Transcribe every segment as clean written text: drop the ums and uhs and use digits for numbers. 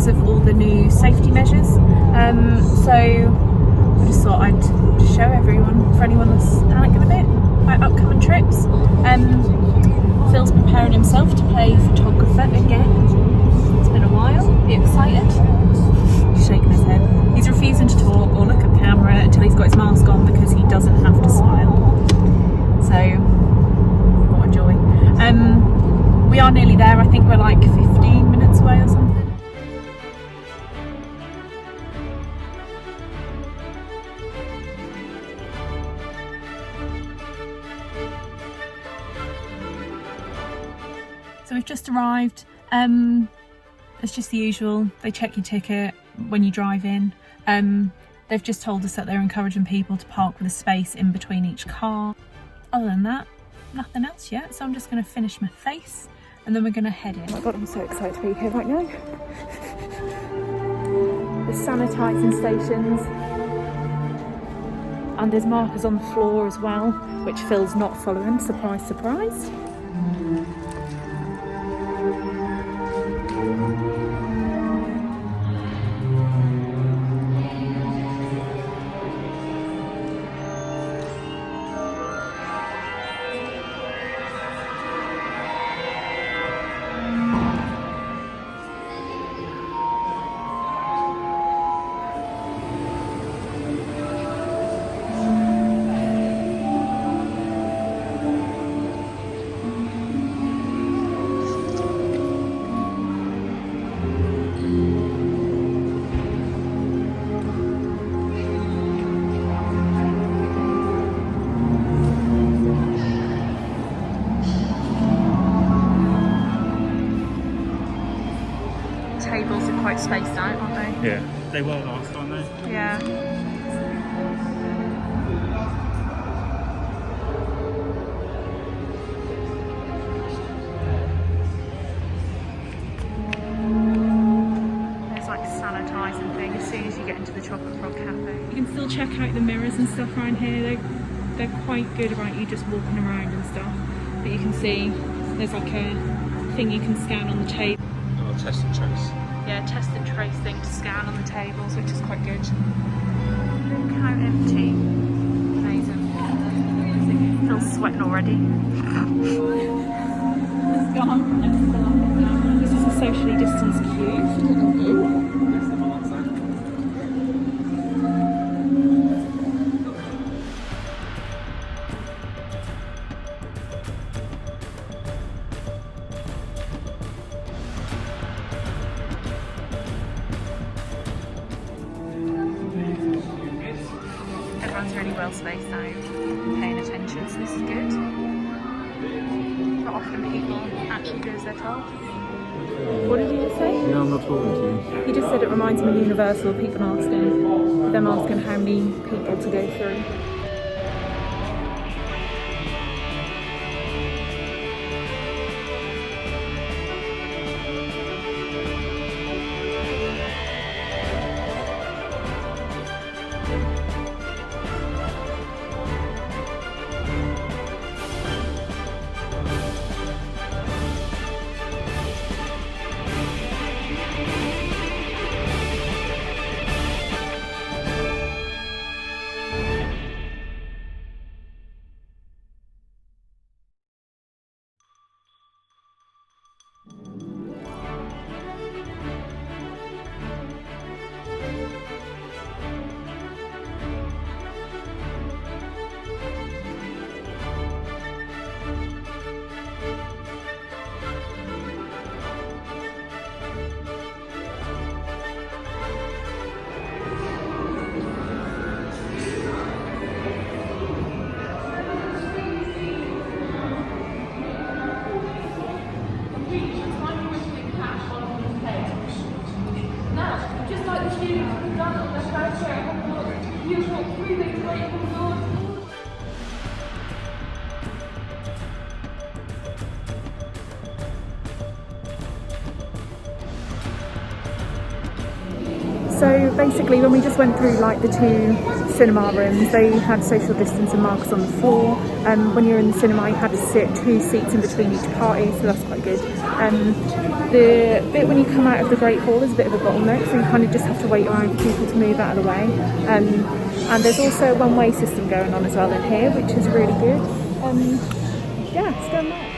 Of all the new safety measures, so I just thought I'd just show everyone, for anyone that's panicking a bit about upcoming trips. Phil's preparing himself to play photographer again. It's been a while. Are you excited? He's shaking his head. He's refusing to talk or look at the camera until he's got his mask on because he doesn't have to smile. So what a joy. We are nearly there. I think we're like 15 minutes away or something. So we've just arrived. It's just the usual. They check your ticket when you drive in. They've just told us that they're encouraging people to park with a space in between each car. Other than that, nothing else yet. So I'm just going to finish my face and then we're going to head in. Oh my God, I'm so excited to be here right now. There's sanitising stations. And there's markers on the floor as well, which Phil's not following. Surprise, surprise. Tables are quite spaced out, aren't they? Yeah, they were last, aren't they? Yeah. There's like a sanitising thing as soon as you get into the Chocolate Frog Cafe. You can still check out the mirrors and stuff around here. They're quite good about you just walking around and stuff. But you can see there's like a thing you can scan on the table. Oh, test and trace. Yeah, test and trace thing to scan on the tables, which is quite good. Look how empty. Amazing. Feels sweating already. It's gone. This is a socially distanced queue. Everyone's really well spaced out, paying attention, so this is good. Not often people actually do as they're told. What did you just say? No, I'm not talking to you. He just said it reminds me of Universal, people them asking how many people to go through. So basically, when we just went through like the 2 cinema rooms, they had social distancing markers on the floor. When you're in the cinema, you had to sit 2 seats in between each party, so that's quite good. The bit when you come out of the Great Hall is a bit of a bottleneck, so you kind of just have to wait around for people to move out of the way. And there's also a one-way system going on as well in here, which is really good. Yeah, it's going well.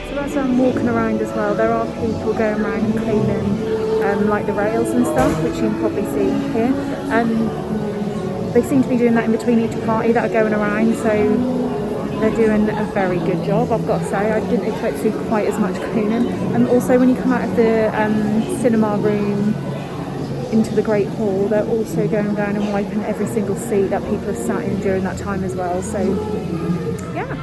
So as I'm walking around as well, there are people going around and cleaning like the rails and stuff, which you can probably see here. They seem to be doing that in between each party that are going around, so they're doing a very good job, I've got to say. I didn't expect to see quite as much cleaning. And also when you come out of the cinema room into the Great Hall, they're also going around and wiping every single seat that people have sat in during that time as well, so yeah.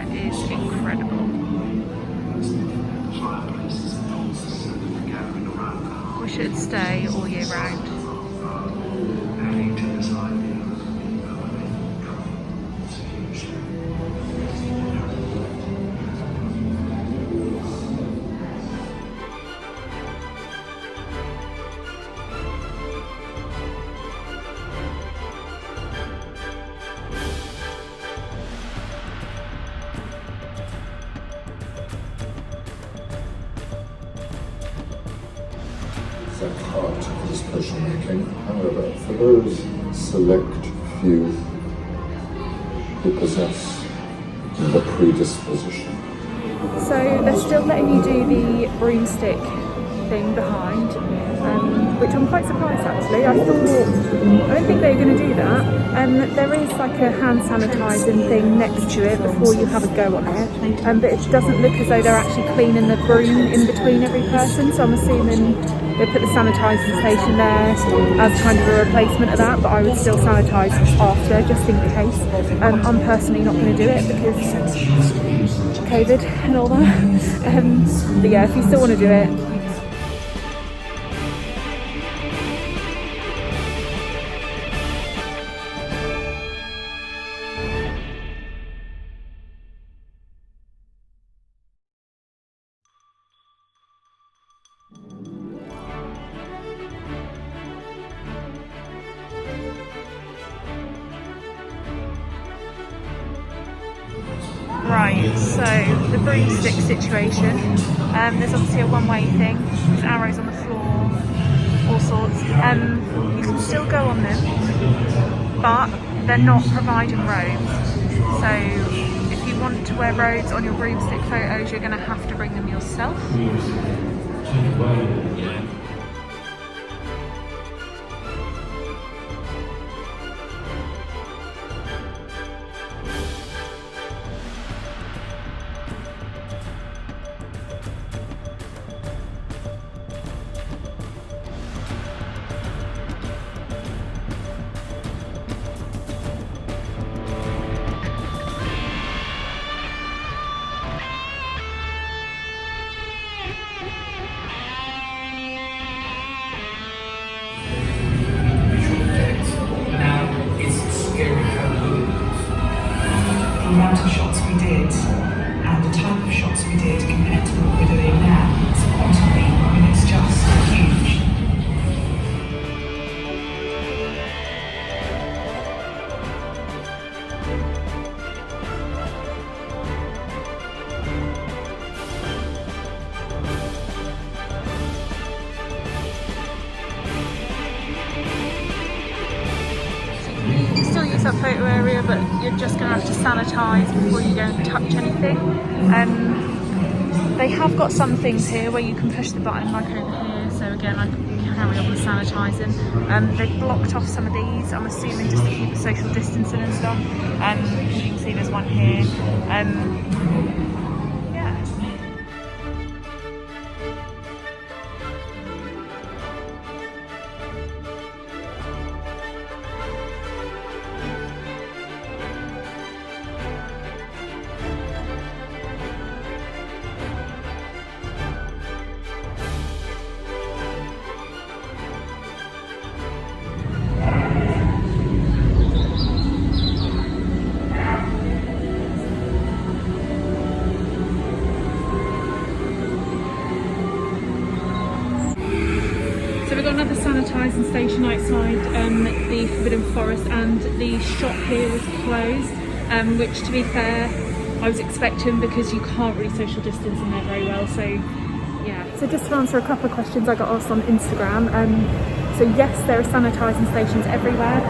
Is incredible. Wish it'd stay all year round. The heart of this potion making. However, for those select few who possess the predisposition. So they're still letting you do the broomstick thing behind, which I'm quite surprised actually. I don't think they were going to do that. There is like a hand sanitising thing next to it before you have a go on it, but it doesn't look as though they're actually cleaning the broom in between every person, so I'm assuming they put the sanitising station there as kind of a replacement of that, but I would still sanitise after, just in case. I'm personally not going to do it because COVID and all that. But yeah, if you still want to do it, right, so the broomstick situation, there's obviously a one-way thing, there's arrows on the floor, all sorts. You can still go on them, but they're not providing robes. So if you want to wear robes on your broomstick photos, you're going to have to bring them yourself. close-up photo area, but you're just going to have to sanitise before you go and touch anything. They have got some things here where you can push the button like over here, so again I can carry on with sanitising. They've blocked off some of these, I'm assuming just to keep social distancing and stuff. You can see there's one here. Yeah. So we've got another sanitising station outside the Forbidden Forest, and the shop here was closed, which to be fair I was expecting because you can't really social distance in there very well, so yeah. So just to answer a couple of questions I got asked on Instagram, so yes, there are sanitising stations everywhere.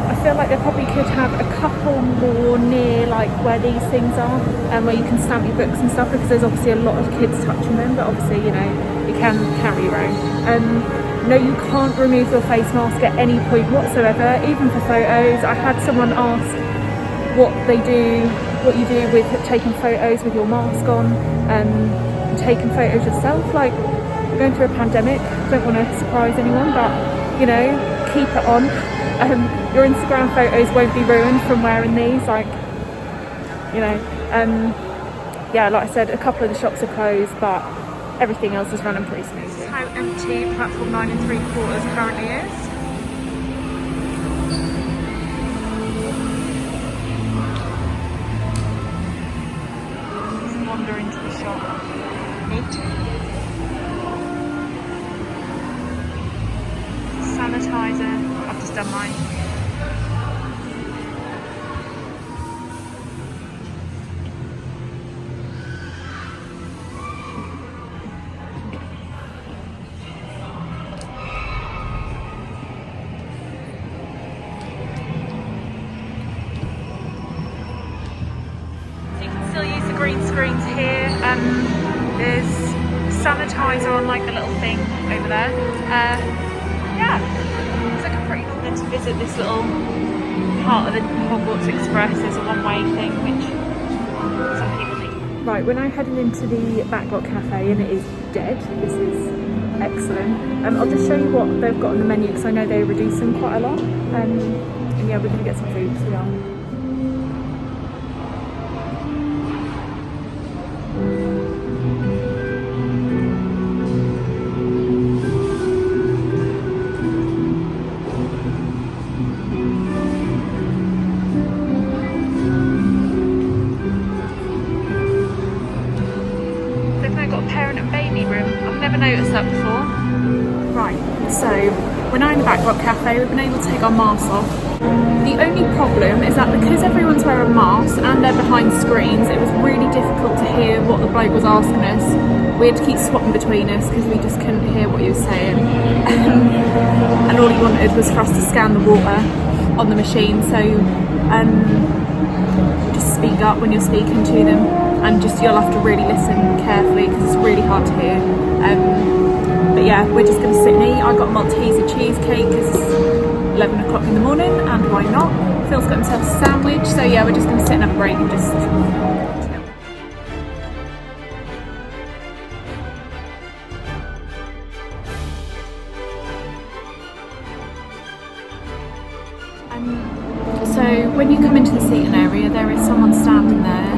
I feel like they probably could have a couple more near like where these things are, where you can stamp your books and stuff, because there's obviously a lot of kids touching them, but obviously, you know, you can carry your own. No, you can't remove your face mask at any point whatsoever, even for photos. I had someone ask what you do with taking photos with your mask on, and taking photos yourself. Like, we're going through a pandemic, don't want to surprise anyone, but you know, keep it on. Your Instagram photos won't be ruined from wearing these, like, you know. Yeah, like I said, a couple of the shops are closed, but everything else is running pretty smoothly. This is how empty platform 9 3/4 currently is. Just wander into the shop. Sanitizer. I've just done mine. So you can still use the green screens here. There's sanitizer on like the little thing over there. Yeah, it's like a pretty good to visit this little part of the Hogwarts Express. There's a one-way thing, which some people think. Right, we're now heading into the Backlot Cafe, and it is dead. This is excellent. I'll just show you what they've got on the menu, because I know they reduce them quite a lot. And yeah, we're going to get some food, so we are. Noticed that before. Right, so we're now in the Backlot Cafe. We've been able to take our masks off. The only problem is that because everyone's wearing masks and they're behind screens, it was really difficult to hear what the bloke was asking us. We had to keep swapping between us because we just couldn't hear what he was saying. And all he wanted was for us to scan the water on the machine, so just speak up when you're speaking to them, and just you'll have to really listen carefully because it's really hard to hear. But yeah, we're just going to sit and eat. I got a Malteser cheesecake because it's 11 o'clock in the morning, and why not? Phil's got himself a sandwich, so yeah, we're just going to sit and have a break and just chill. So when you come into the seating area, there is someone standing there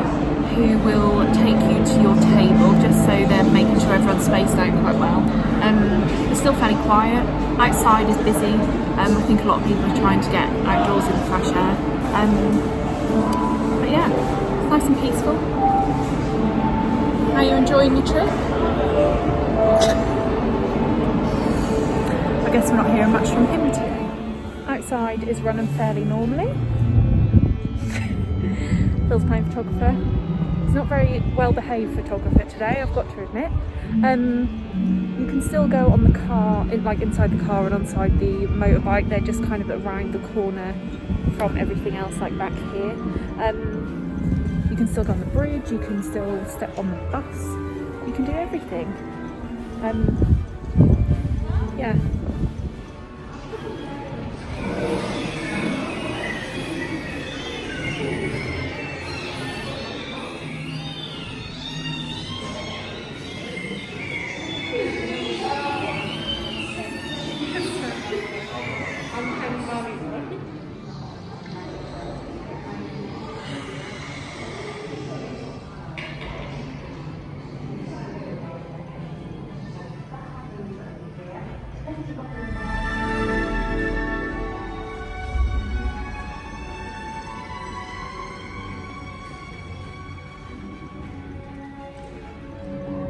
who will take you to your table, just so they're making sure everyone's spaced out quite well. It's still fairly quiet. Outside is busy. I think a lot of people are trying to get outdoors in the fresh air. But yeah, it's nice and peaceful. Are you enjoying your trip? I guess we're not hearing much from him today. Outside is running fairly normally. Phil's playing photographer. He's not very well behaved photographer today, I've got to admit. You can still go on the car, like inside the car and onside the motorbike. They're just kind of around the corner from everything else, like back here. You can still go on the bridge, you can still step on the bus, you can do everything. Yeah.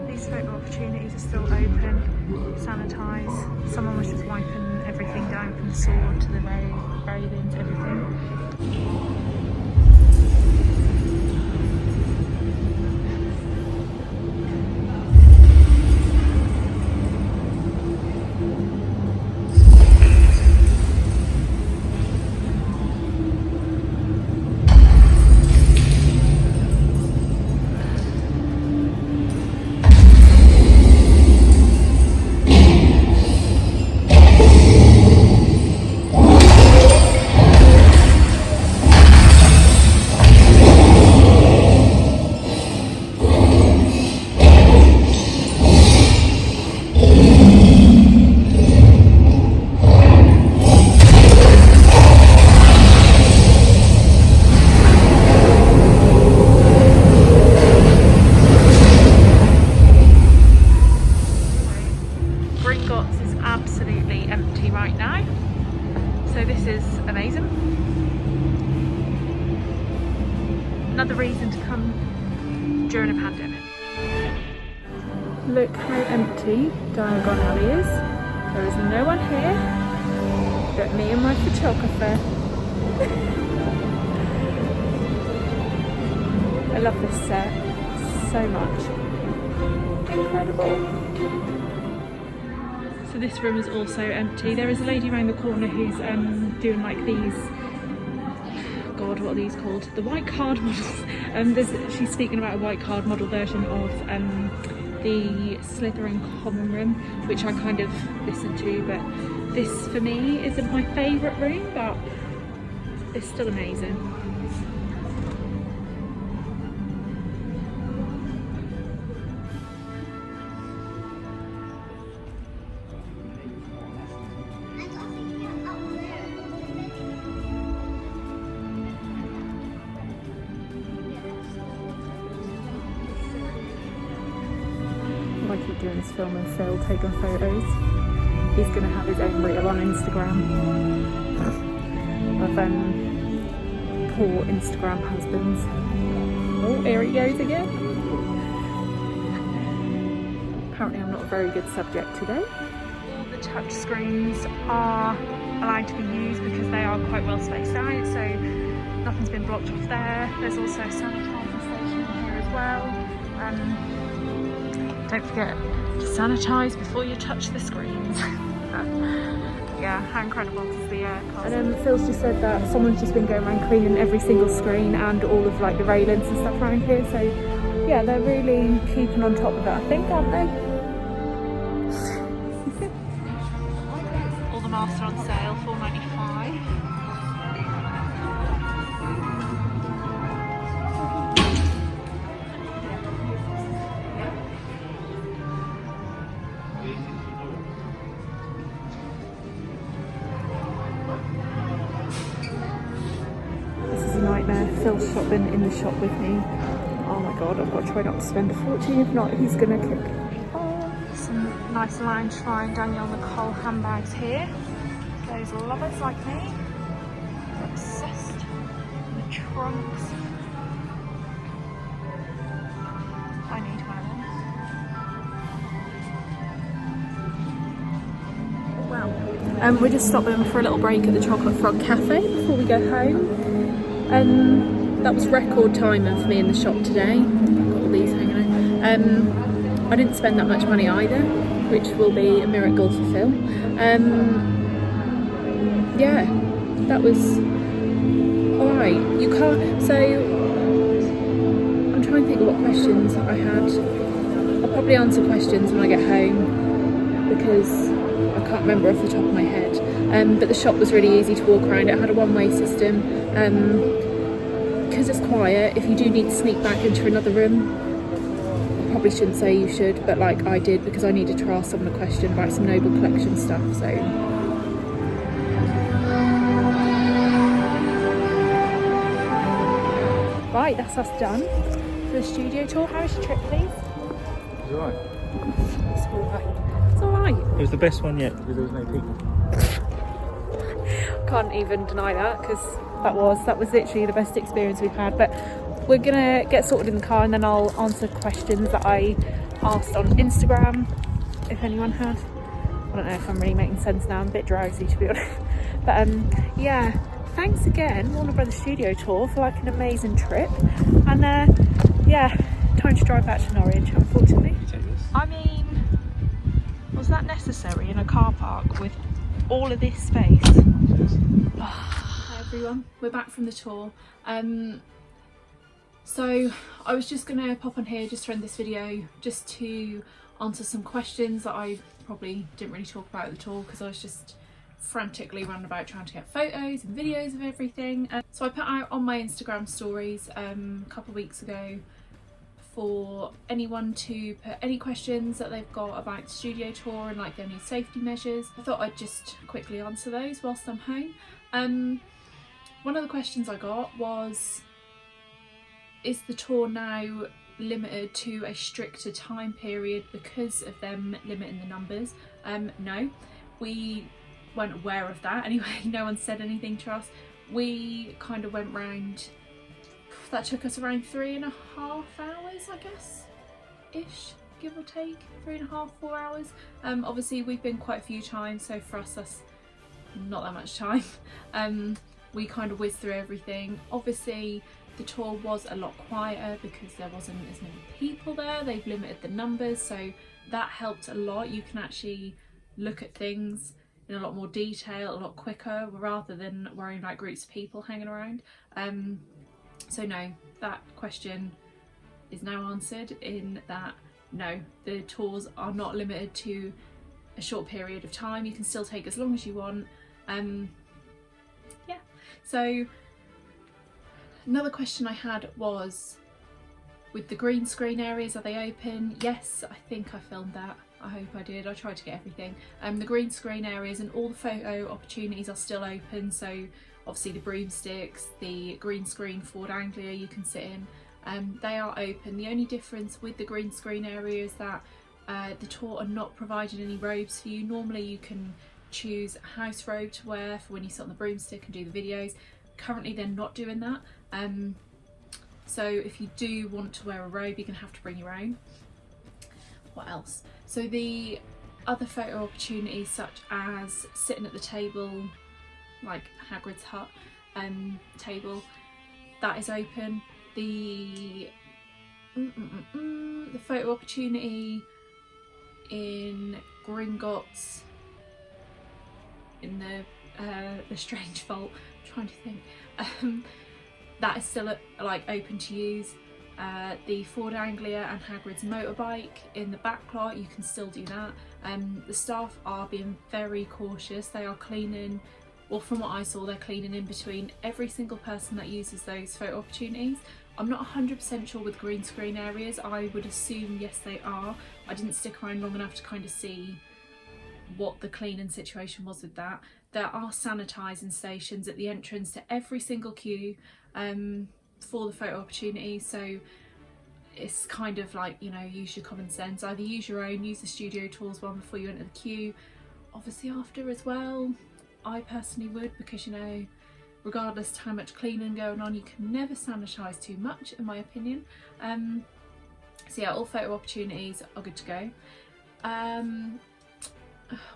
These photo opportunities are still open. Sanitise. Someone was just wiping everything down from the sword to the railings, everything. Absolutely empty right now, so this is amazing. Another reason to come during a pandemic. Look how empty Diagon Alley is. There is no one here but me and my photographer. I love this set so much. Incredible. So this room is also empty. There is a lady around the corner who's doing like these, God, what are these called? The white card models. She's speaking about a white card model version of the Slytherin common room, which I kind of listened to, but this for me isn't my favourite room, but it's still amazing. I keep doing this film and Phil taking photos. He's going to have his own reel on Instagram of poor Instagram husbands. Oh, here he goes again. Apparently I'm not a very good subject today. All the touch screens are allowed to be used because they are quite well spaced out, so nothing's been blocked off there. There's also a sanitising station here as well. Don't forget to sanitise before you touch the screens. Yeah, how incredible is the castle. And Phil's just said that someone's just been going around cleaning every single screen and all of like the railings and stuff around here. So yeah, they're really keeping on top of it, I think, aren't they? All the masks are on sale, $4.95. Nightmare. Phil's shopping in the shop with me. Oh my god, I've got to try not to spend a fortune, if not he's gonna kick. Oh, some nice lounge fine Daniel Nicole handbags here. Those lovers like me are obsessed with the trunks. I need one of them. Well, we're just stopping for a little break at the Chocolate Frog Cafe before we go home. that was record time of me in the shop today. I've got all these hanging out. I didn't spend that much money either, which will be a miracle to Phil. Yeah, that was alright. You can't, so I'm trying to think of what questions I had. I'll probably answer questions when I get home because I can't remember off the top of my head. But the shop was really easy to walk around. It had a one-way system. Because it's quiet, if you do need to sneak back into another room, I probably shouldn't say you should, but like I did because I needed to ask someone a question about some Noble Collection stuff, so. Right, that's us done for the studio tour. How was your trip, please? It was alright. It's alright. It's alright. It was the best one yet because there was no people. Can't even deny that because that was literally the best experience we've had. But we're gonna get sorted in the car and then I'll answer questions that I asked on Instagram, if anyone had. I don't know if I'm really making sense now. I'm a bit drowsy, to be honest. But yeah. Thanks again, Warner Brothers Studio Tour, for like an amazing trip. And yeah, time to drive back to Norwich, unfortunately. I mean, was that necessary in a car park with all of this space? Hi everyone, we're back from the tour. So I was just gonna pop on here just to end this video just to answer some questions that I probably didn't really talk about at the tour because I was just frantically running about trying to get photos and videos of everything. So I put out on my Instagram stories a couple of weeks ago for anyone to put any questions that they've got about the studio tour and like their new safety measures. I thought I'd just quickly answer those whilst I'm home. One of the questions I got was, is the tour now limited to a stricter time period because of them limiting the numbers? No, we weren't aware of that anyway. No one said anything to us. We kind of went round, that took us around 3.5 hours, I guess, ish, give or take, 3.5, 4 hours. Obviously we've been quite a few times, so for us that's not that much time. We kind of whizzed through everything. Obviously the tour was a lot quieter because there wasn't as many people there. They've limited the numbers, so that helped a lot. You can actually look at things in a lot more detail, a lot quicker, rather than worrying about groups of people hanging around. So no, that question is now answered in that no, the tours are not limited to a short period of time. You can still take as long as you want. Yeah, so another question I had was, with the green screen areas, are they open? Yes, I think I filmed that. I hope I did. I tried to get everything. The green screen areas and all the photo opportunities are still open. So obviously the broomsticks, the green screen Ford Anglia you can sit in, they are open. The only difference with the green screen area is that the tour are not providing any robes for you. Normally you can choose a house robe to wear for when you sit on the broomstick and do the videos. Currently they're not doing that. So if you do want to wear a robe, you're gonna have to bring your own. What else? So the other photo opportunities, such as sitting at the table, like Hagrid's hut table, that is open. The photo opportunity in Gringotts, in the Strange Vault, I'm trying to think, that is still like open to use. The Ford Anglia and Hagrid's motorbike in the back lot, you can still do that. The staff are being very cautious. They are cleaning, well, from what I saw, they're cleaning in between every single person that uses those photo opportunities. I'm not 100% sure with green screen areas. I would assume yes they are. I didn't stick around long enough to kind of see what the cleaning situation was with that. There are sanitising stations at the entrance to every single queue for the photo opportunity, so it's kind of like, you know, use your common sense. Either use your own, use the studio tours one before you enter the queue, obviously after as well. I personally would, because, you know, regardless of how much cleaning going on, you can never sanitise too much, in my opinion. So yeah, all photo opportunities are good to go.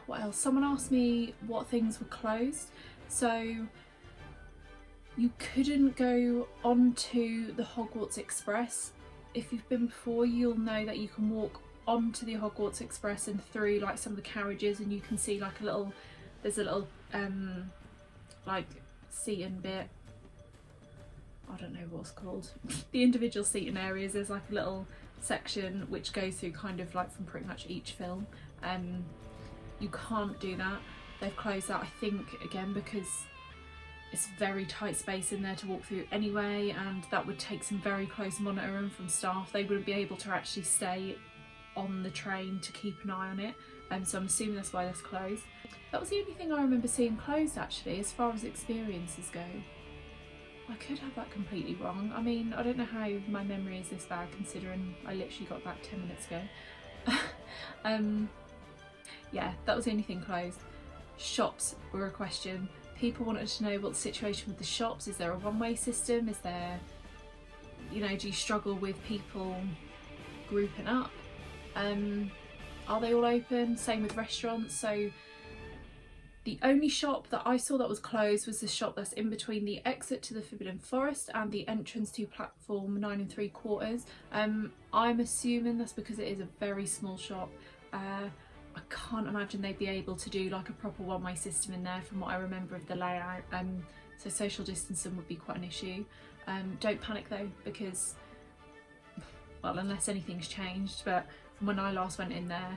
What else? Someone asked me what things were closed. So You couldn't go onto the Hogwarts Express. If you've been before, you'll know that you can walk onto the Hogwarts Express and through like some of the carriages, and you can see like there's a little like seating bit. I don't know what's called. The individual seating areas, there's like a little section which goes through kind of like from pretty much each film. You can't do that. They've closed that, I think, again because it's very tight space in there to walk through anyway, and that would take some very close monitoring from staff. They wouldn't be able to actually stay on the train to keep an eye on it, so I'm assuming that's why that's closed. That was the only thing I remember seeing closed actually, as far as experiences go. I could have that completely wrong. I mean, I don't know how my memory is this bad considering I literally got back 10 minutes ago. Yeah, that was the only thing closed. Shops were a question. People wanted to know what the situation with the shops. Is there a one-way system? Is there, you know, do you struggle with people grouping up? Are they all open? Same with restaurants. So the only shop that I saw that was closed was the shop that's in between the exit to the Forbidden Forest and the entrance to platform 9 3/4. I'm assuming that's because it is a very small shop. I can't imagine they'd be able to do like a proper one-way system in there from what I remember of the layout, so social distancing would be quite an issue. Don't panic though, because, well, unless anything's changed, but from when I last went in there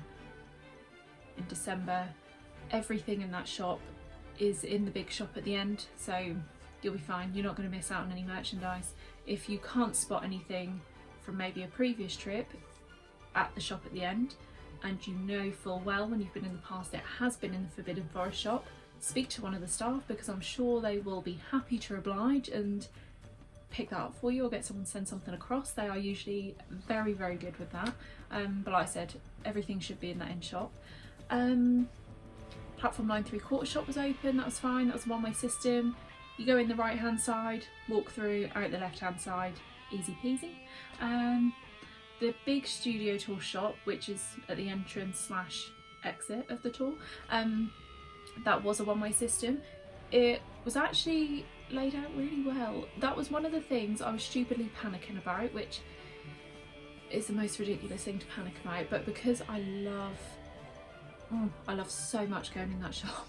in December, everything in that shop is in the big shop at the end, so you'll be fine. You're not going to miss out on any merchandise. If you can't spot anything from maybe a previous trip at the shop at the end, and you know full well when you've been in the past it has been in the Forbidden Forest shop, speak to one of the staff, because I'm sure they will be happy to oblige and pick that up for you, or get someone to send something across. They are usually very, very good with that. But like I said, everything should be in that end shop. Platform 9 3/4 shop was open, that was fine, that was a one-way system. You go in the right hand side, walk through, out the left hand side, easy peasy. The big studio tour shop, which is at the entrance / exit of the tour, that was a one-way system. It was actually laid out really well. That was one of the things I was stupidly panicking about, which is the most ridiculous thing to panic about, but because I love so much going in that shop.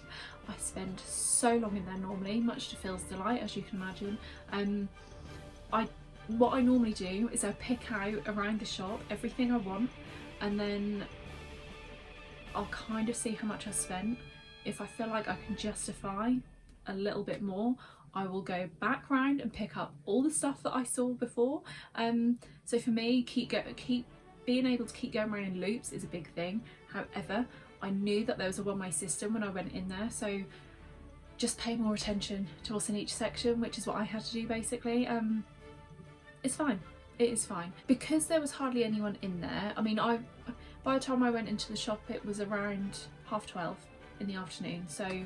I spend so long in there normally, much to Phil's delight, as you can imagine. What I normally do is I pick out around the shop everything I want, and then I'll kind of see how much I spent. If I feel like I can justify a little bit more, I will go back round and pick up all the stuff that I saw before. So for me, keep being able to keep going around in loops is a big thing. However, I knew that there was a one-way system when I went in there, so just pay more attention to what's in each section, which is what I had to do basically. It's fine. It is fine. Because there was hardly anyone in there, I mean, by the time I went into the shop it was around 12:30 in the afternoon, so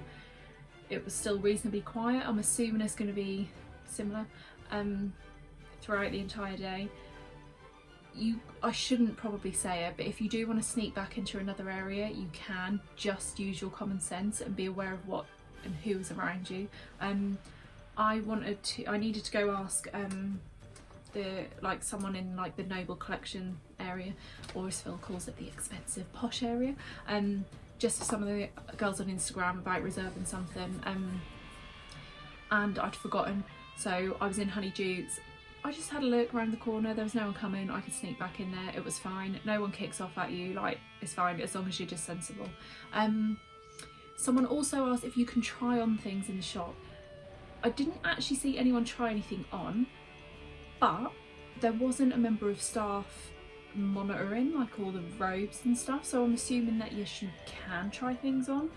it was still reasonably quiet. I'm assuming it's going to be similar throughout the entire day. I shouldn't probably say it, but if you do want to sneak back into another area, you can. Just use your common sense and be aware of what and who is around you. I needed to go ask someone in like the Noble Collection area, or as Phil calls it, the expensive posh area, just for some of the girls on Instagram about reserving something, and I'd forgotten, so I was in Honeydukes. I just had a look around the corner, there was no one coming, I could sneak back in there, it was fine. No one kicks off at you, like, it's fine as long as you're just sensible. Someone also asked if you can try on things in the shop. I didn't actually see anyone try anything on, but there wasn't a member of staff monitoring like all the robes and stuff, so I'm assuming that yes, you can try things on.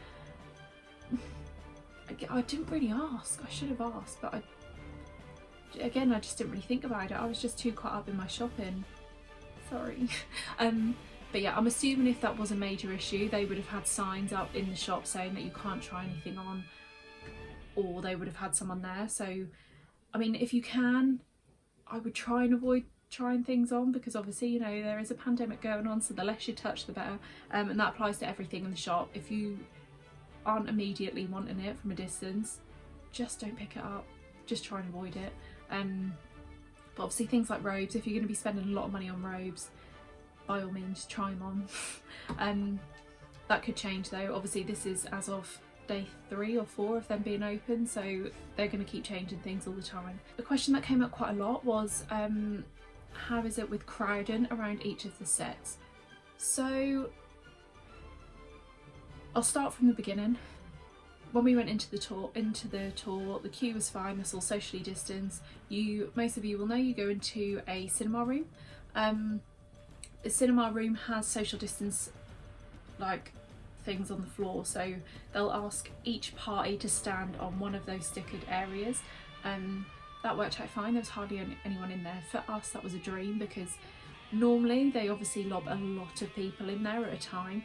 I didn't really ask, I should have asked, but I just didn't really think about it. I was just too caught up in my shopping. Sorry. But yeah, I'm assuming if that was a major issue, they would have had signs up in the shop saying that you can't try anything on, or they would have had someone there. So, I mean, if you can, I would try and avoid trying things on, because obviously, you know, there is a pandemic going on, so the less you touch the better, and that applies to everything in the shop. If you aren't immediately wanting it from a distance, just don't pick it up. just try and avoid it. But obviously things like robes, if you're going to be spending a lot of money on robes, by all means try them on. That could change though. Obviously this is as of day 3 or 4 of them being open, so they're going to keep changing things all the time. The question that came up quite a lot was how is it with crowding around each of the sets? So I'll start from the beginning. When we went into the tour, the queue was fine. That's all socially distanced. Most of you will know you go into a cinema room. The cinema room has social distance like things on the floor, so they'll ask each party to stand on one of those stickered areas. That worked out fine. There was hardly anyone in there. For us that was a dream, because normally they obviously lob a lot of people in there at a time.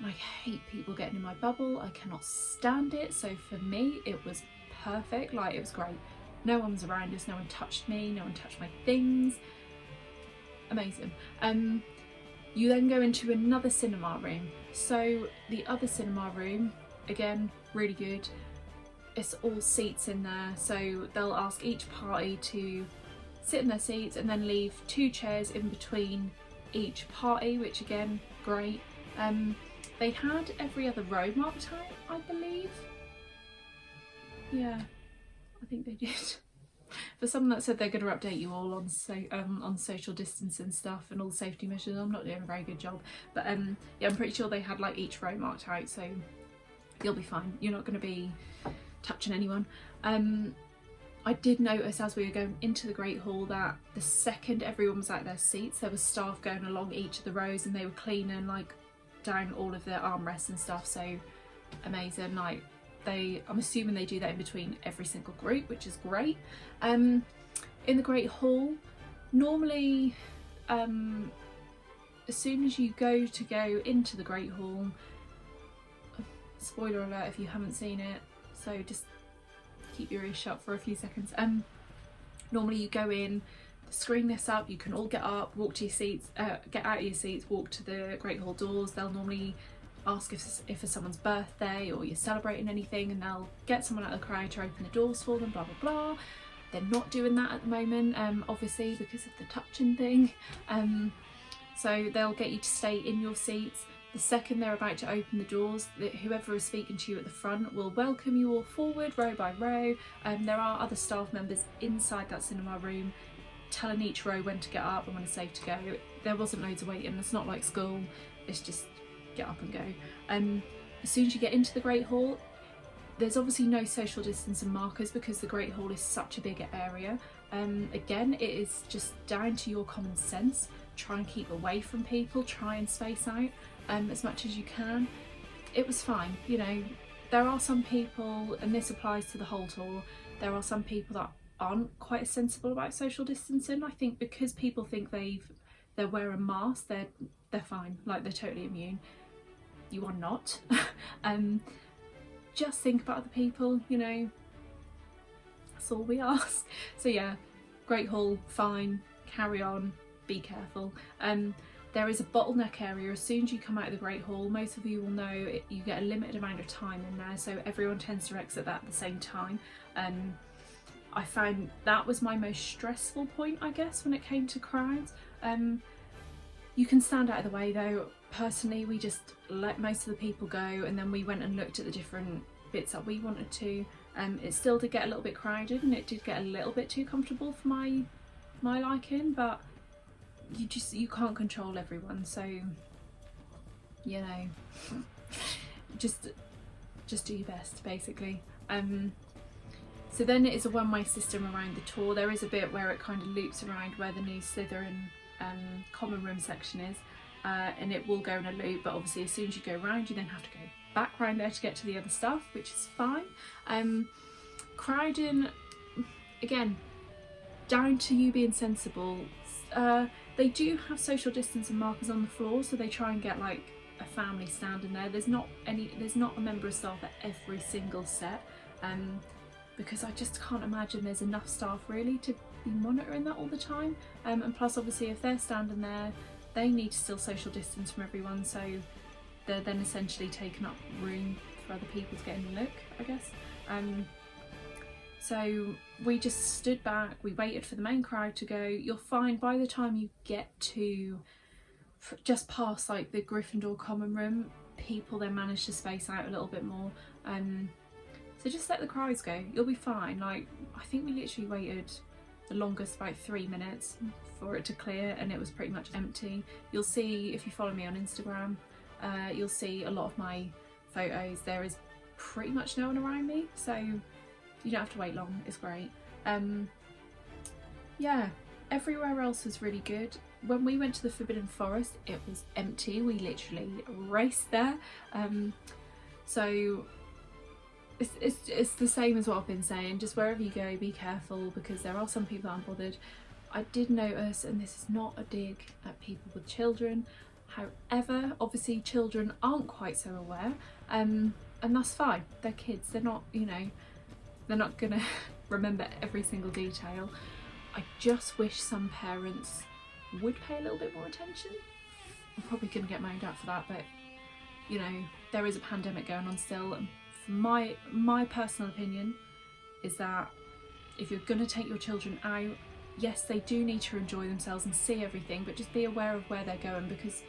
I hate people getting in my bubble. I cannot stand it. So for me it was perfect. Like, it was great. No one was around us, no one touched me, no one touched my things. Amazing. You then go into another cinema room. So the other cinema room, again, really good. It's all seats in there, so they'll ask each party to sit in their seats and then leave 2 chairs in between each party, which again, great. They had every other row marked out, I believe. Yeah, I think they did. For someone that said they're going to update you all on social distancing stuff and all the safety measures, I'm not doing a very good job. But yeah, I'm pretty sure they had like each row marked out, so you'll be fine. You're not going to be touching anyone. I did notice as we were going into the Great Hall that the second everyone was at their seats, there was staff going along each of the rows and they were cleaning like down all of their armrests and stuff, so amazing. Like, I'm assuming they do that in between every single group, which is great. In the Great Hall, normally as soon as you go into the Great Hall, spoiler alert if you haven't seen it, so just keep your ears shut for a few seconds. Normally you go in, the screen lifts up, you can all get up, walk to your seats, get out of your seats, walk to the Great Hall doors. They'll normally ask if it's someone's birthday or you're celebrating anything, and they'll get someone out of the crowd to open the doors for them, blah blah blah. They're not doing that at the moment, obviously because of the touching thing. So they'll get you to stay in your seats. The second they're about to open the doors, whoever is speaking to you at the front will welcome you all forward row by row. There are other staff members inside that cinema room telling each row when to get up and when it's safe to go. There wasn't loads of waiting. It's not like school, it's just get up and go. As soon as you get into the Great Hall, there's obviously no social distancing markers because the Great Hall is such a big area. Again, it is just down to your common sense. Try and keep away from people, try and space out as much as you can. It was fine, you know. There are some people, and this applies to the whole tour, there are some people that aren't quite as sensible about social distancing. I think because people think they're wearing masks, they're fine, like they're totally immune. You are not. Just think about other people, you know, that's all we ask. So yeah, Great Hall, fine, carry on, be careful. There is a bottleneck area as soon as you come out of the Great Hall. Most of you will know you get a limited amount of time in there, so everyone tends to exit that at the same time. I found that was my most stressful point, I guess, when it came to crowds. You can stand out of the way though. Personally, we just let most of the people go, and then we went and looked at the different bits that we wanted to. It still did get a little bit crowded, and it did get a little bit too comfortable for my liking, but you can't control everyone, so you know, just do your best basically. So then it is a one-way system around the tour. There is a bit where it kind of loops around where the new Slytherin common room section is, and it will go in a loop, but obviously as soon as you go round you then have to go back round there to get to the other stuff, which is fine. Crowding, again, down to you being sensible. They do have social distancing markers on the floor, so they try and get like a family standing there. There's not a member of staff at every single set, because I just can't imagine there's enough staff really to be monitoring that all the time. And plus obviously if they're standing there, they need to still social distance from everyone, so they're then essentially taking up room for other people to get in the look, I guess. So we just stood back, we waited for the main crowd to go. You'll find by the time you get to just past like the Gryffindor common room, people then manage to space out a little bit more. So just let the crowds go, you'll be fine. Like, I think we literally waited the longest, about 3 minutes for it to clear, and it was pretty much empty. You'll see, if you follow me on Instagram, you'll see a lot of my photos. There is pretty much no one around me, so you don't have to wait long. It's great. Yeah, everywhere else was really good. When we went to the Forbidden Forest, it was empty. We literally raced there. So it's the same as what I've been saying. Just wherever you go, be careful, because there are some people that aren't bothered. I did notice, and this is not a dig at people with children, however, obviously children aren't quite so aware, and that's fine. They're kids. They're not, you know, they're not gonna remember every single detail. I just wish some parents would pay a little bit more attention. I'm probably gonna get moaned at for that, but you know, there is a pandemic going on still, and my personal opinion is that if you're gonna take your children out, yes, they do need to enjoy themselves and see everything, but just be aware of where they're going, because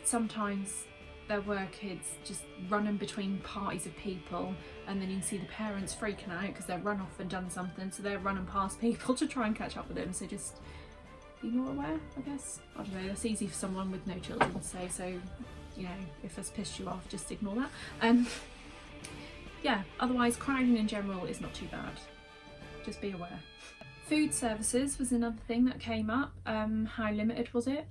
sometimes there were kids just running between parties of people, and then you can see the parents freaking out because they've run off and done something, so they're running past people to try and catch up with them. So just be more aware, I guess. I don't know, that's easy for someone with no children to say, so you know, if that's pissed you off, just ignore that. Yeah, otherwise crowding in general is not too bad. Just be aware. Food services was another thing that came up. How limited was it?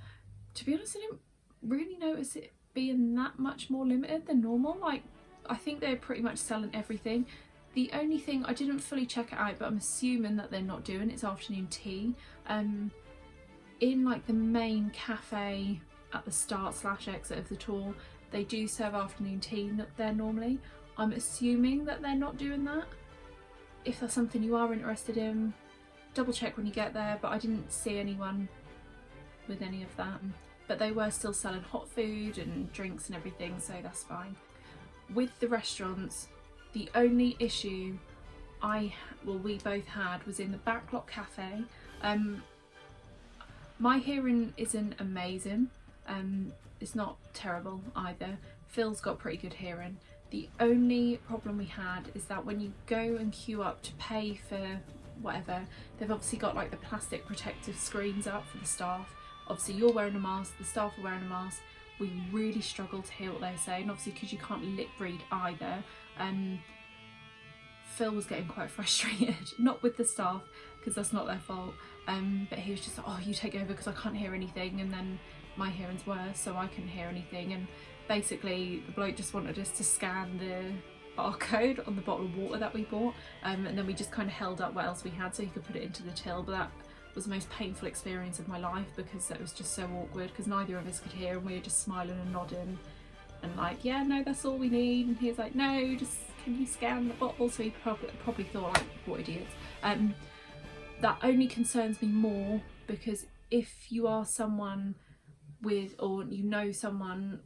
To be honest, I didn't really notice it being that much more limited than normal. Like, I think they're pretty much selling everything. The only thing, I didn't fully check it out, but I'm assuming that they're not doing it's afternoon tea. In like the main cafe at the start / exit of the tour, they do serve afternoon tea there normally. I'm assuming that they're not doing that. If that's something you are interested in, double check when you get there, but I didn't see anyone with any of that. But they were still selling hot food and drinks and everything, so that's fine. With the restaurants, the only issue we both had was in the Backlot Cafe. My hearing isn't amazing, it's not terrible either. Phil's got pretty good hearing. The only problem we had is that when you go and queue up to pay for whatever, they've obviously got like the plastic protective screens up for the staff. Obviously you're wearing a mask, the staff are wearing a mask. We really struggle to hear what they're saying, obviously because you can't lip read either. Phil was getting quite frustrated, not with the staff because that's not their fault, but he was just like, oh, you take over because I can't hear anything, and then my hearing's worse so I couldn't hear anything. And basically the bloke just wanted us to scan the barcode on the bottle of water that we bought, and then we just kind of held up what else we had so he could put it into the till. But that was the most painful experience of my life because that was just so awkward, because neither of us could hear and we were just smiling and nodding and like, yeah, no, that's all we need. And he was like, no, just can you scan the bottle? So he probably thought, like, what idiots. That only concerns me more because if you are someone with, or you know someone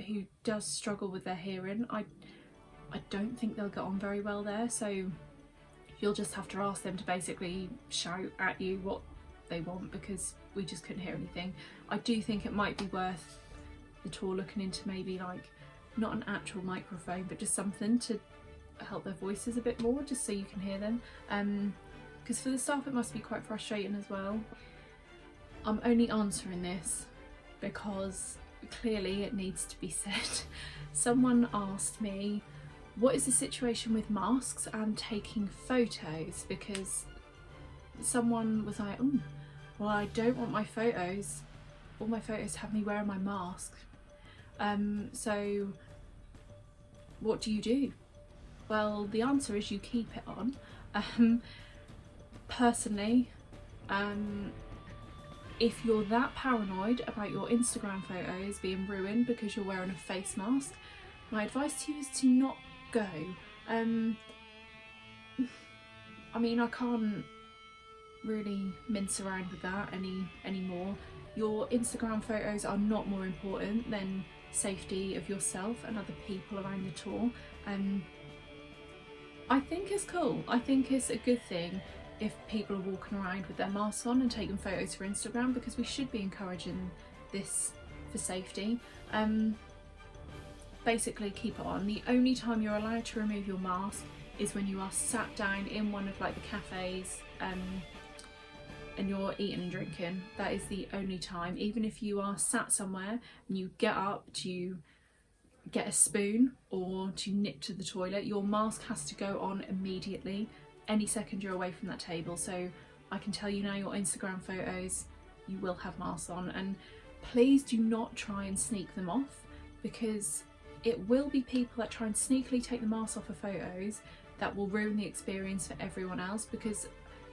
who does struggle with their hearing, I don't think they'll get on very well there. So you'll just have to ask them to basically shout at you what they want, because we just couldn't hear anything. I do think it might be worth the tour looking into maybe like not an actual microphone but just something to help their voices a bit more, just so you can hear them, because for the staff it must be quite frustrating as well. I'm only answering this because clearly it needs to be said. Someone asked me, what is the situation with masks and taking photos? Because someone was like, oh, well, I don't want my photos, all my photos have me wearing my mask. So what do you do? Well, the answer is you keep it on. Personally, if you're that paranoid about your Instagram photos being ruined because you're wearing a face mask, my advice to you is to not go. I mean, I can't really mince around with that anymore. Your Instagram photos are not more important than safety of yourself and other people around the tour. I think it's cool. I think it's a good thing if people are walking around with their masks on and taking photos for Instagram, because we should be encouraging this for safety. Basically keep it on. The only time you're allowed to remove your mask is when you are sat down in one of like the cafes and you're eating and drinking. That is the only time. Even if you are sat somewhere and you get up to get a spoon or to nip to the toilet, your mask has to go on immediately any second you're away from that table. So I can tell you now, your Instagram photos, you will have masks on, and please do not try and sneak them off, because it will be people that try and sneakily take the mask off of photos that will ruin the experience for everyone else. Because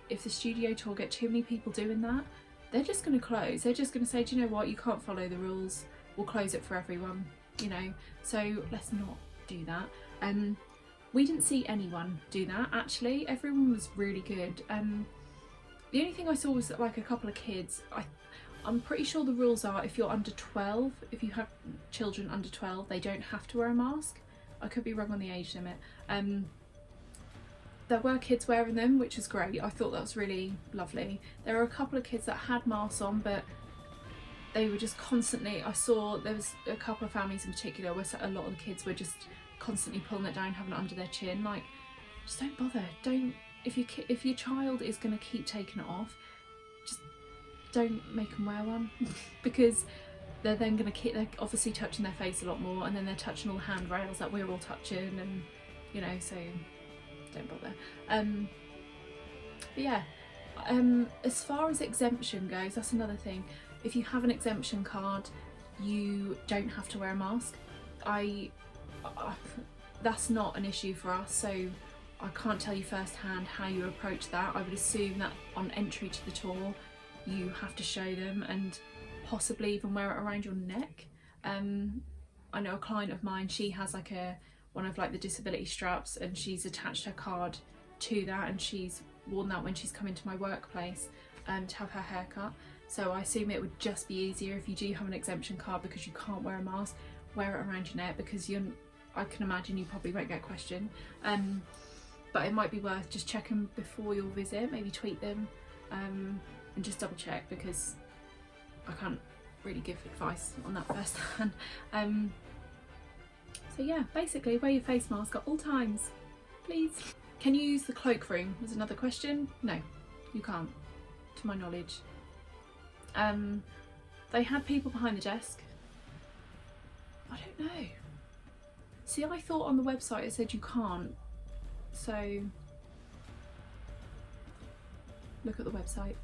if the studio tour get too many people doing that, they're just going to close. They're just going to say, do you know what, you can't follow the rules, we'll close it for everyone, you know. So let's not do that. We didn't see anyone do that, actually. Everyone was really good. The only thing I saw was like a couple of kids. I'm pretty sure the rules are, if you're under 12, if you have children under 12, they don't have to wear a mask. I could be wrong on the age limit. There were kids wearing them, which was great. I thought that was really lovely. There were a couple of kids that had masks on, but they were just constantly, I saw there was a couple of families in particular where a lot of the kids were just constantly pulling it down, having it under their chin. Like, just don't bother. Don't, if your child is going to keep taking it off, just don't make them wear one. Because they're then going to keep, they're obviously touching their face a lot more, and then they're touching all the handrails that we're all touching, and you know, so don't bother. But yeah, as far as exemption goes, that's another thing. If you have an exemption card, you don't have to wear a mask. That's not an issue for us, so I can't tell you firsthand how you approach that. I would assume that on entry to the tour you have to show them, and possibly even wear it around your neck. I know a client of mine, she has like one of like the disability straps, and she's attached her card to that, and she's worn that when she's come into my workplace to have her hair cut. So I assume it would just be easier if you do have an exemption card, because you can't wear a mask, wear it around your neck, because I can imagine you probably won't get questioned. But it might be worth just checking before your visit, maybe tweet them and just double check, because I can't really give advice on that firsthand. So yeah, basically wear your face mask at all times, please. Can you use the cloakroom? Was another question. No, you can't, to my knowledge. They had people behind the desk. I don't know. See, I thought on the website it said you can't, so look at the website.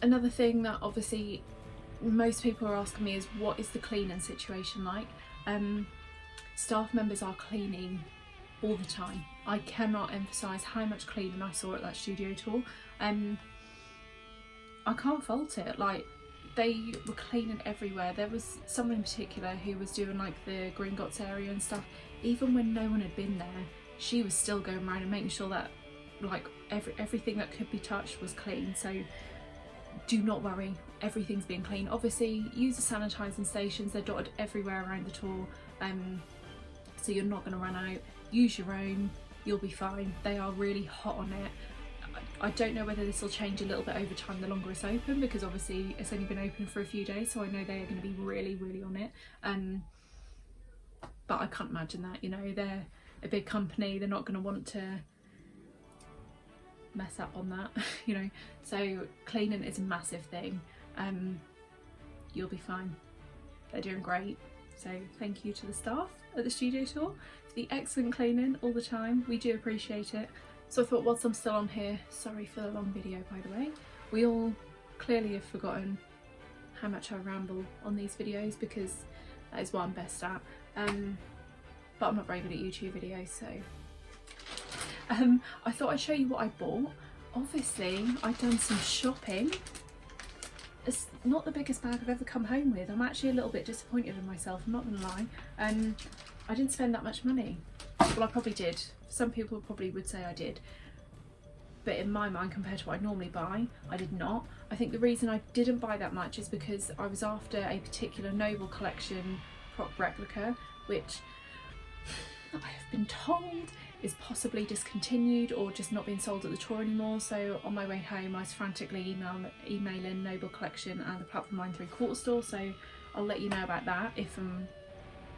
Another thing that obviously most people are asking me is, what is the cleaning situation like? Staff members are cleaning all the time. I cannot emphasise how much cleaning I saw at that studio tour. I can't fault it. Like, they were cleaning everywhere. There was someone in particular who was doing like the Gringotts area and stuff. Even when no one had been there, she was still going around and making sure that like everything that could be touched was clean. So do not worry, everything's being clean. Obviously use the sanitising stations, they're dotted everywhere around the tour, so you're not going to run out. Use your own, you'll be fine. They are really hot on it. I don't know whether this will change a little bit over time the longer it's open, because obviously it's only been open for a few days, so I know they are going to be really, really on it. But I can't imagine that, you know, they're a big company, they're not going to want to mess up on that, you know. So cleaning is a massive thing. You'll be fine. They're doing great. So thank you to the staff at the studio tour for the excellent cleaning all the time. We do appreciate it. So I thought, whilst I'm still on here, sorry for the long video by the way, we all clearly have forgotten how much I ramble on these videos, because that is what I'm best at. But I'm not very good at YouTube videos, so I thought I'd show you what I bought. Obviously I've done some shopping. It's not the biggest bag I've ever come home with. I'm actually a little bit disappointed in myself, I'm not gonna lie. I didn't spend that much money. Well, I probably did. Some people probably would say I did, but in my mind, compared to what I normally buy, I did not. I think the reason I didn't buy that much is because I was after a particular Noble Collection prop replica, which I have been told is possibly discontinued or just not being sold at the tour anymore. So on my way home I was frantically emailing Noble Collection and the Platform 9 3/4 store, so I'll let you know about that if and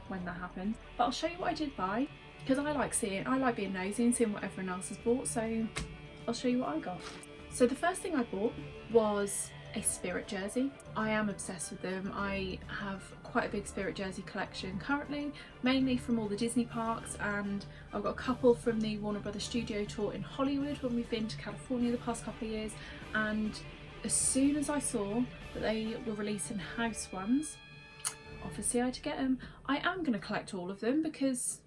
when that happens. But I'll show you what I did buy, because I like being nosy and seeing what everyone else has bought, so I'll show you what I got. So the first thing I bought was a Spirit jersey. I am obsessed with them. I have quite a big Spirit jersey collection currently, mainly from all the Disney parks, and I've got a couple from the Warner Brothers Studio Tour in Hollywood when we've been to California the past couple of years. And as soon as I saw that they were releasing house ones, obviously I had to get them. I am going to collect all of them because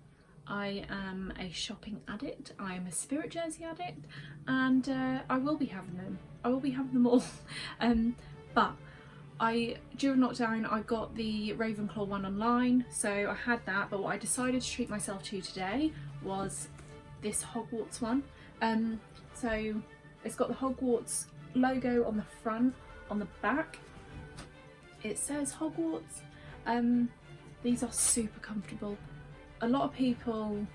I am a shopping addict, I am a Spirit jersey addict, and I will be having them. I will be having them all. But during lockdown I got the Ravenclaw one online, so I had that, but what I decided to treat myself to today was this Hogwarts one. So it's got the Hogwarts logo on the front. On the back it says Hogwarts. These are super comfortable. A lot of people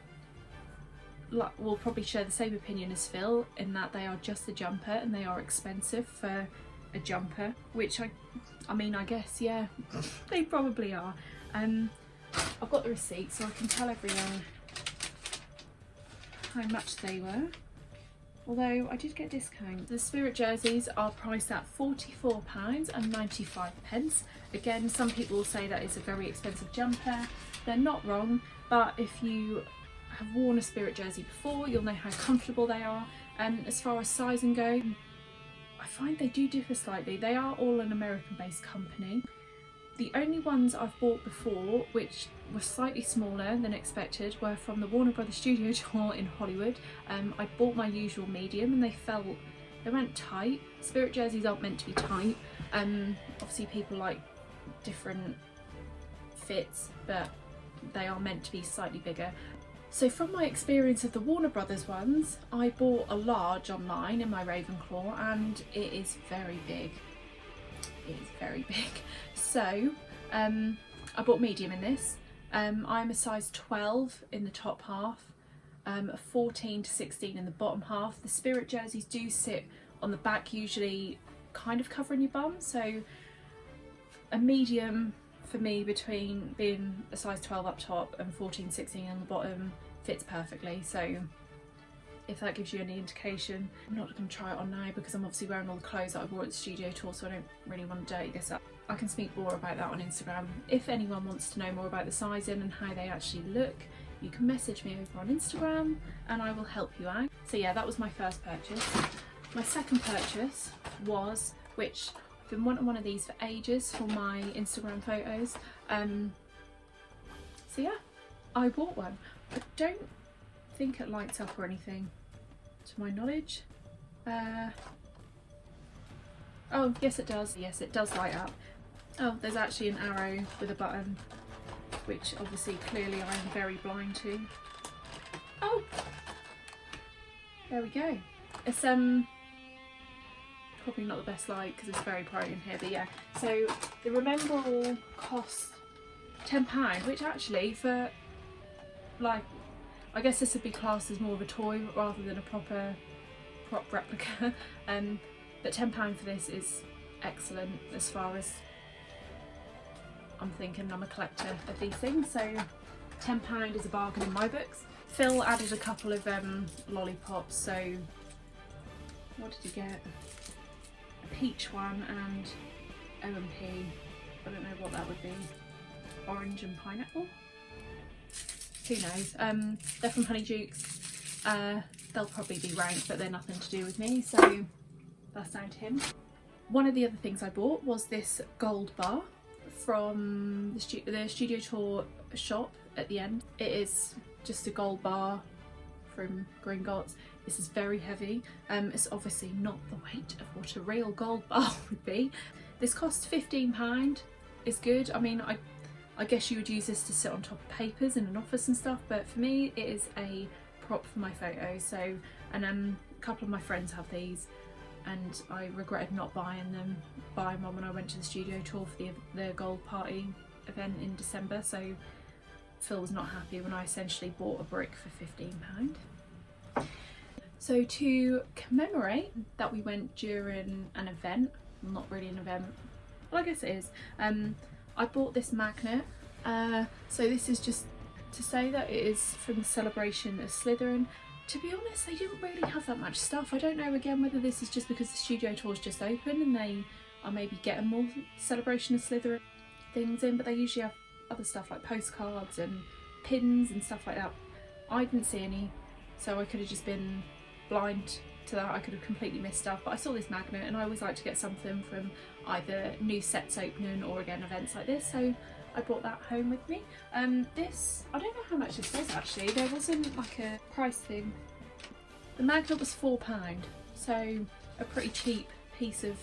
will probably share the same opinion as Phil in that they are just a jumper and they are expensive for a jumper, which I mean, I guess, yeah, they probably are. I've got the receipt so I can tell everyone how much they were, although I did get a discount. The Spirit jerseys are priced at £44.95. Again, some people will say that it's a very expensive jumper. They're not wrong, but if you have worn a Spirit jersey before, you'll know how comfortable they are. As far as sizing go, I find they do differ slightly. They are all an American-based company. The only ones I've bought before, which were slightly smaller than expected, were from the Warner Brothers Studio Tour in Hollywood. I bought my usual medium and they went tight. Spirit jerseys aren't meant to be tight. Obviously people like different fits, but they are meant to be slightly bigger. So from my experience of the Warner Brothers ones, I bought a large online in my Ravenclaw and it is very big. It is very big. So I bought medium in this. I'm a size 12 in the top half, 14 to 16 in the bottom half. The Spirit jerseys do sit on the back, usually kind of covering your bum, so a medium for me between being a size 12 up top and 14, 16 on the bottom fits perfectly. So if that gives you any indication. I'm not going to try it on now because I'm obviously wearing all the clothes that I wore at the studio tour, so I don't really want to dirty this up. I can speak more about that on Instagram. If anyone wants to know more about the sizing and how they actually look, you can message me over on Instagram and I will help you out. So yeah, that was my first purchase. My second purchase was, which I've been wanting one of these for ages for my Instagram photos. So yeah, I bought one. I don't think it lights up or anything, to my knowledge. Oh, yes it does. Yes, it does light up. Oh, there's actually an arrow with a button, which obviously clearly I am very blind to. Oh, there we go. It's probably not the best light because it's very bright in here, but yeah. So the Remember All cost £10, which actually for, like, I guess this would be classed as more of a toy rather than a prop replica. But £10 for this is excellent as far as I'm thinking. I'm a collector of these things, so £10 is a bargain in my books. Phil added a couple of lollipops, so what did you get? A peach one and O&P. I don't know what that would be. Orange and pineapple? Who knows? They're from Honeydukes. They'll probably be ranked, but they're nothing to do with me, so that's down to him. One of the other things I bought was this gold bar from the Studio Tour shop at the end. It is just a gold bar from Gringotts. This is very heavy. It's obviously not the weight of what a real gold bar would be. This costs £15. It's good. I mean, I guess you would use this to sit on top of papers in an office and stuff, but for me it is a prop for my photos. So, and a couple of my friends have these and I regretted not buying one when I went to the studio tour for the gold party event in December, so Phil was not happy when I essentially bought a brick for £15. So to commemorate that we went during an event, not really an event, well I guess it is, I bought this magnet. So this is just to say that it is from the celebration of Slytherin. To be honest, they didn't really have that much stuff. I don't know again whether this is just because the studio tour's just open and they are maybe getting more celebration of Slytherin things in, but they usually have other stuff like postcards and pins and stuff like that. I didn't see any, so I could have just been blind to that. I could have completely missed stuff, but I saw this magnet and I always like to get something from either new sets opening or again events like this, so I brought that home with me. This, I don't know how much this was actually, there wasn't like a price thing. The magnet was £4, so a pretty cheap piece of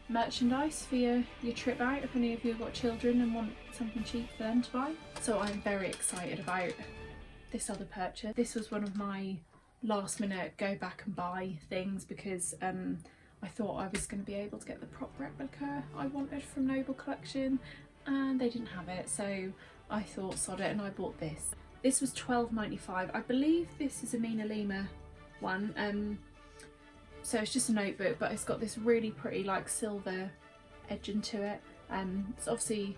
merchandise for your trip out if any of you have got children and want something cheap for them to buy. So I'm very excited about this other purchase. This was one of my last minute go back and buy things because I thought I was going to be able to get the prop replica I wanted from Noble Collection and they didn't have it, so I thought sod it and I bought this. This was £12.95. I believe this is a Mina Lima one. So it's just a notebook, but it's got this really pretty like silver edging to it. It's obviously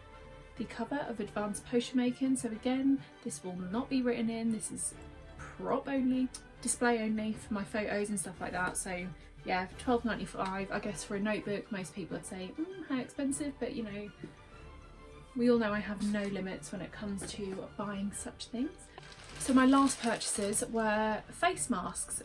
the cover of Advanced Potion Making, so again this will not be written in, this is prop only, display only for my photos and stuff like that. So yeah, £12.95. I guess for a notebook most people would say how expensive, but you know, we all know I have no limits when it comes to buying such things. So my last purchases were face masks.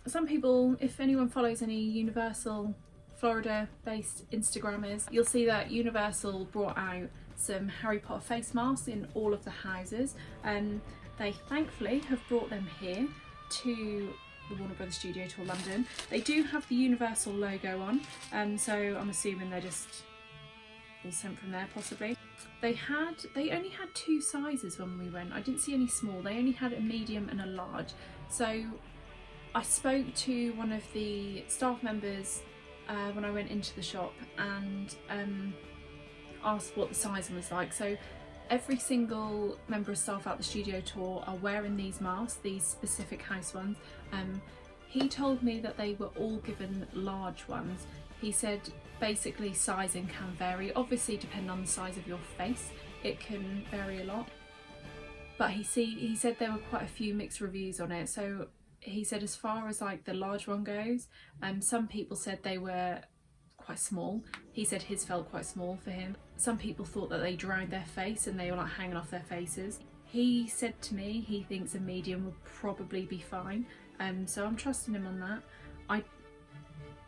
Some people, if anyone follows any Universal Florida based Instagrammers, you'll see that Universal brought out some Harry Potter face masks in all of the houses, and they thankfully have brought them here to the Warner Brothers Studio Tour London. They do have the Universal logo on, so I'm assuming they're just all sent from there possibly. They only had 2 sizes when we went. I didn't see any small, they only had a medium and a large. So I spoke to one of the staff members when I went into the shop and asked what the sizing was like. So every single member of staff at the studio tour are wearing these masks, these specific house ones. He told me that they were all given large ones. He said basically sizing can vary, obviously depending on the size of your face, it can vary a lot. But he said there were quite a few mixed reviews on it. So he said as far as like the large one goes, some people said they were quite small. He said his felt quite small for him. Some people thought that they drowned their face and they were like hanging off their faces. He said to me he thinks a medium would probably be fine, so I'm trusting him on that.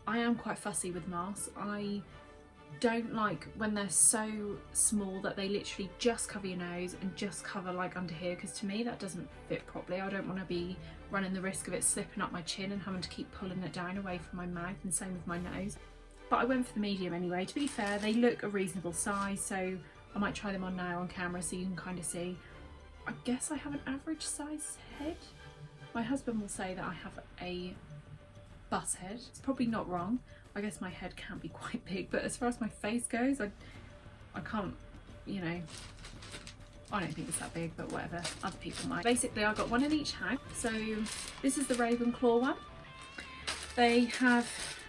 I am quite fussy with masks. I don't like when they're so small that they literally just cover your nose and just cover like under here, because to me that doesn't fit properly. I don't want to be running the risk of it slipping up my chin and having to keep pulling it down away from my mouth, and same with my nose. But I went for the medium anyway. To be fair, they look a reasonable size, so I might try them on now on camera so you can kind of see. I guess I have an average size head. My husband will say that I have a bus head. It's probably not wrong. I guess my head can be quite big, but as far as my face goes, I can't, you know, I don't think it's that big, but whatever, other people might. Basically, I got one in each house. So this is the Ravenclaw one. They have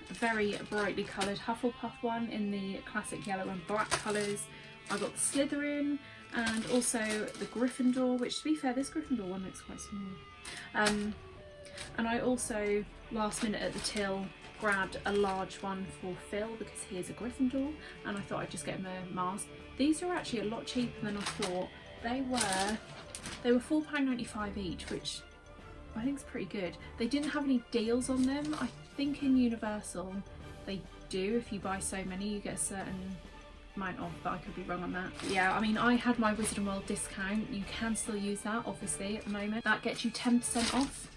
a very brightly coloured Hufflepuff one in the classic yellow and black colours. I got the Slytherin and also the Gryffindor, which to be fair, this Gryffindor one looks quite small. And I also, last minute at the till, grabbed a large one for Phil because he is a Gryffindor, and I thought I'd just get him a mask. These are actually a lot cheaper than I thought. They were £4.95 each, which I think is pretty good. They didn't have any deals on them. I think in Universal they do. If you buy so many, you get a certain amount off, but I could be wrong on that. But yeah, I mean, I had my Wizarding World discount. You can still use that, obviously, at the moment. That gets you 10% off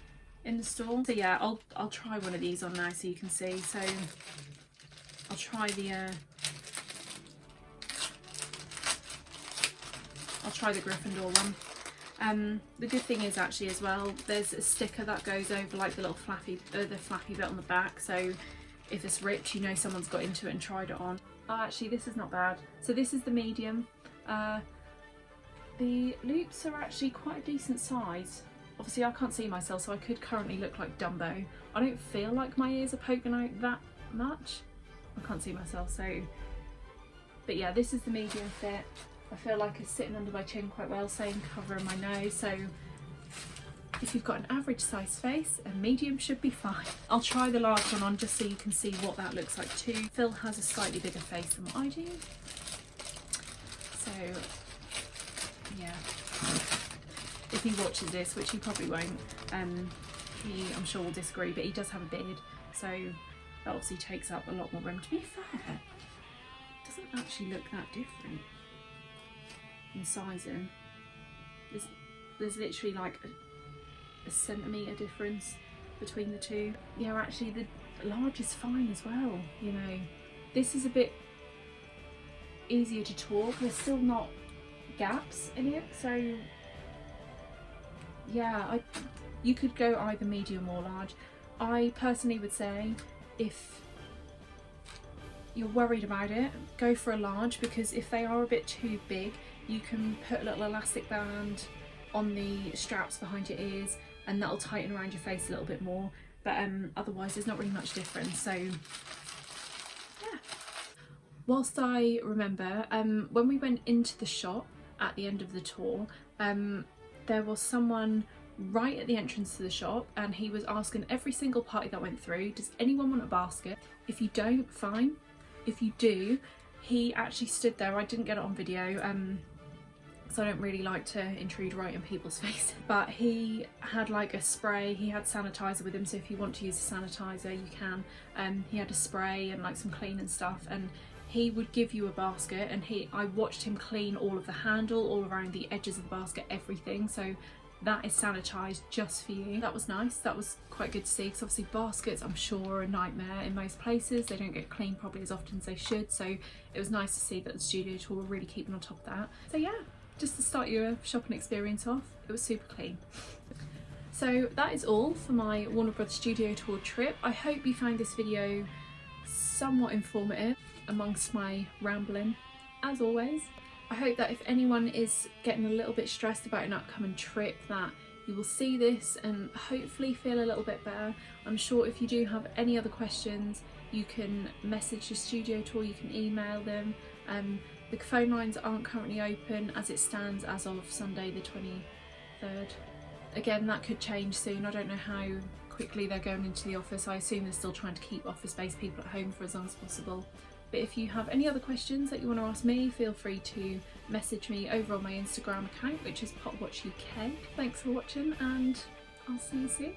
in the store. So yeah, I'll try one of these on now so you can see. So I'll try the Gryffindor one. The good thing is actually as well, there's a sticker that goes over like the little flappy bit on the back, so if it's ripped, you know someone's got into it and tried it on. Oh, actually this is not bad. So this is the medium. The loops are actually quite a decent size. Obviously I can't see myself, so I could currently look like Dumbo. I don't feel like my ears are poking out that much. I can't see myself, so... But yeah, this is the medium fit. I feel like it's sitting under my chin quite well, same covering my nose, so if you've got an average size face, a medium should be fine. I'll try the large one on just so you can see what that looks like too. Phil has a slightly bigger face than what I do. So yeah, if he watches this, which he probably won't, he I'm sure will disagree, but he does have a beard, so that obviously takes up a lot more room. To be fair, it doesn't actually look that different in sizing. There's literally like a centimetre difference between the two. Yeah, actually the large is fine as well, you know. This is a bit easier to talk. There's still not gaps in it, so yeah, you could go either medium or large. I personally would say if you're worried about it, go for a large, because if they are a bit too big, you can put a little elastic band on the straps behind your ears and that'll tighten around your face a little bit more, but otherwise there's not really much difference. So yeah. Whilst I remember, when we went into the shop at the end of the tour, there was someone right at the entrance to the shop and he was asking every single party that went through, does anyone want a basket? If you don't, fine. If you do, he actually stood there. I didn't get it on video because I don't really like to intrude right in people's faces, but he had like a spray, he had sanitizer with him, so if you want to use a sanitizer you can. He had a spray and like some clean and stuff, and he would give you a basket, and I watched him clean all of the handle, all around the edges of the basket, everything, so that is sanitised just for you. That was nice, that was quite good to see, because obviously baskets I'm sure are a nightmare in most places. They don't get cleaned probably as often as they should, so it was nice to see that the studio tour were really keeping on top of that. So yeah, just to start your shopping experience off, it was super clean. So that is all for my Warner Brothers studio tour trip. I hope you found this video somewhat informative amongst my rambling, as always. I hope that if anyone is getting a little bit stressed about an upcoming trip, that you will see this and hopefully feel a little bit better. I'm sure if you do have any other questions, you can message the studio tour, you can email them. The phone lines aren't currently open as it stands as of Sunday the 23rd. Again, that could change soon. I don't know how quickly they're going into the office. I assume they're still trying to keep office-based people at home for as long as possible. But if you have any other questions that you want to ask me, feel free to message me over on my Instagram account, which is Potterwatchuk. Thanks for watching and I'll see you soon.